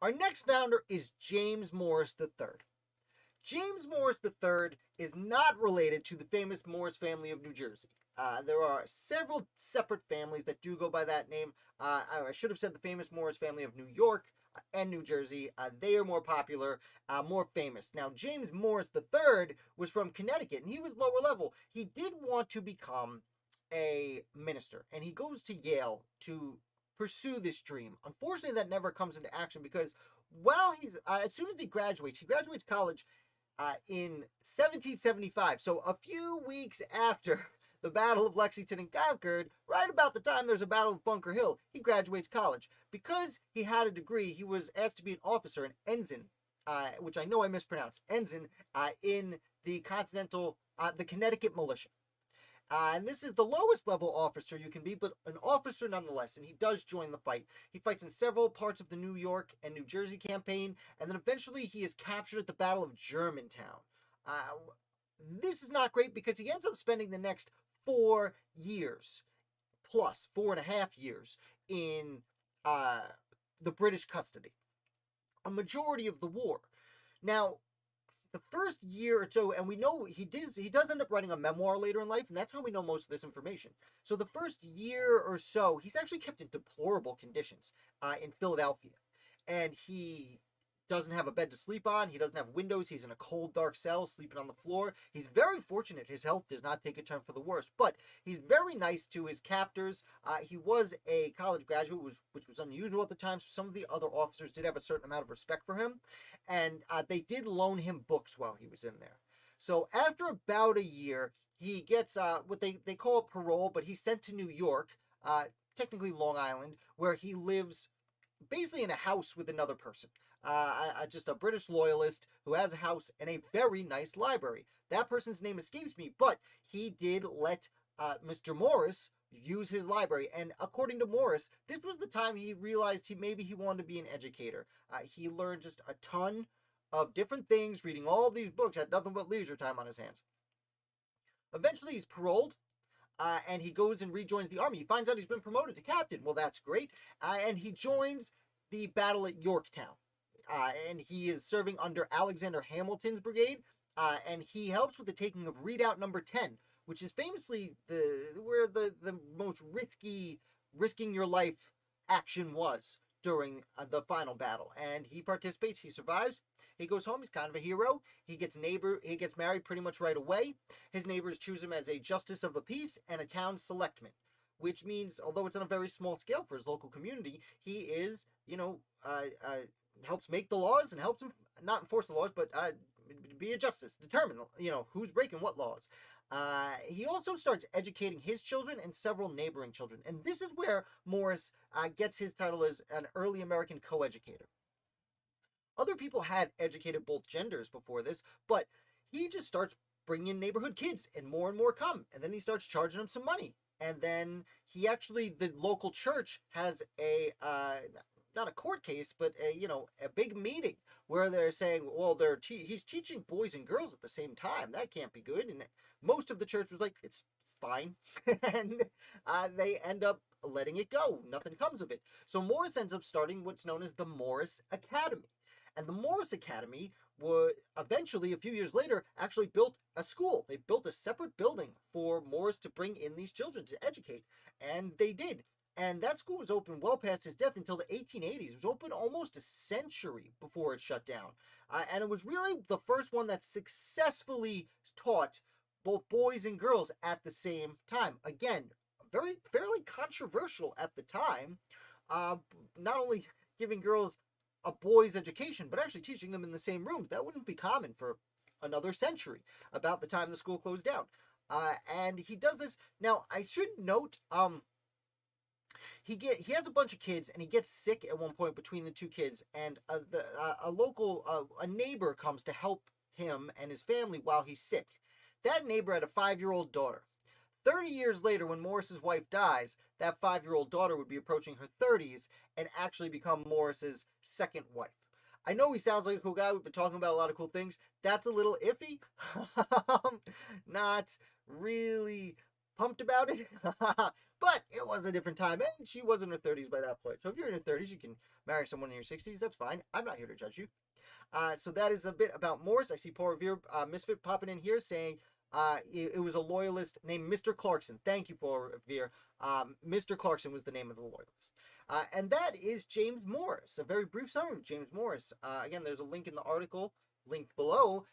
Our next founder is James Morris III. James Morris III is not related to the famous Morris family of New Jersey. There are several separate families that do go by that name. I should have said the famous Morris family of New York and New Jersey. They are more popular, more famous. Now, James Morris III was from Connecticut, and he was lower level. He did want to become a minister, and he goes to Yale to pursue this dream. Unfortunately, that never comes into action because while as soon as he graduates college in 1775. So a few weeks after the Battle of Lexington and Concord, right about the time there's a Battle of Bunker Hill, he graduates college. Because he had a degree, he was asked to be an officer, an ensign, which I know I mispronounced, ensign, in the the Connecticut militia. And this is the lowest level officer you can be, but an officer nonetheless. And he does join the fight. He fights in several parts of the New York and New Jersey campaign, and then eventually he is captured at the Battle of Germantown. This is not great because he ends up spending the next 4 years, plus 4.5 years, in the British custody. A majority of the war. Now, the first year or so, and we know he does end up writing a memoir later in life, and that's how we know most of this information. So the first year or so, he's actually kept in deplorable conditions in Philadelphia, and he doesn't have a bed to sleep on. He doesn't have windows. He's in a cold, dark cell, sleeping on the floor. He's very fortunate. His health does not take a turn for the worse, but he's very nice to his captors. He was a college graduate, which was unusual at the time, so some of the other officers did have a certain amount of respect for him, and they did loan him books while he was in there. So after about a year, he gets what they call it parole, but he's sent to New York, technically Long Island, where he lives basically in a house with another person. Just a British loyalist who has a house and a very nice library. That person's name escapes me, but he did let Mr. Morris use his library. And according to Morris, this was the time he realized he wanted to be an educator. He learned just a ton of different things, reading all these books, had nothing but leisure time on his hands. Eventually, he's paroled. And he goes and rejoins the army. He finds out he's been promoted to captain. Well, that's great. And he joins the battle at Yorktown. And he is serving under Alexander Hamilton's brigade. And he helps with the taking of Redoubt Number 10, which is famously where the most risking your life action was during the final battle. And he participates. He survives. He goes home. He's kind of a hero. He gets married pretty much right away. His neighbors choose him as a justice of the peace and a town selectman, which means, although it's on a very small scale for his local community, he is, helps make the laws and helps him not enforce the laws, but be a justice, determine, who's breaking what laws. He also starts educating his children and several neighboring children. And this is where Morris gets his title as an early American coeducator. Other people had educated both genders before this, but he just starts bringing in neighborhood kids and more come. And then he starts charging them some money. And then the local church has not a court case, but a big meeting where they're saying, well, he's teaching boys and girls at the same time. That can't be good. And most of the church was like, it's fine. And they end up letting it go. Nothing comes of it. So Morris ends up starting what's known as the Morris Academy. And the Morris Academy would eventually, a few years later, actually built a school. They built a separate building for Morris to bring in these children to educate. And they did. And that school was open well past his death until the 1880s. It was open almost a century before it shut down. And it was really the first one that successfully taught both boys and girls at the same time. Again, fairly controversial at the time. Not only giving girls a boy's education, but actually teaching them in the same rooms. That wouldn't be common for another century, about the time the school closed down. And he does this. Now, I should note, he has a bunch of kids, and he gets sick at one point between the two kids, and a neighbor comes to help him and his family while he's sick. That neighbor had a 5-year-old daughter. 30 years later, when Morris's wife dies, that 5-year-old daughter would be approaching her 30s and actually become Morris's second wife. I know he sounds like a cool guy. We've been talking about a lot of cool things. That's a little iffy. Not really pumped about it. But it was a different time, and she was in her 30s by that point. So if you're in your 30s, you can marry someone in your 60s. That's fine. I'm not here to judge you. So that is a bit about Morse. I see Paul Revere Misfit popping in here saying it was a loyalist named Mr. Clarkson. Thank you, Paul Revere. Mr. Clarkson was the name of the loyalist. And that is James Morris. A very brief summary of James Morris. Again, there's a link in the article, linked below,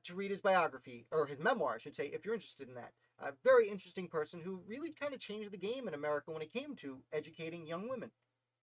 to read his biography, or his memoir, I should say, if you're interested in that. A very interesting person who really kind of changed the game in America when it came to educating young women.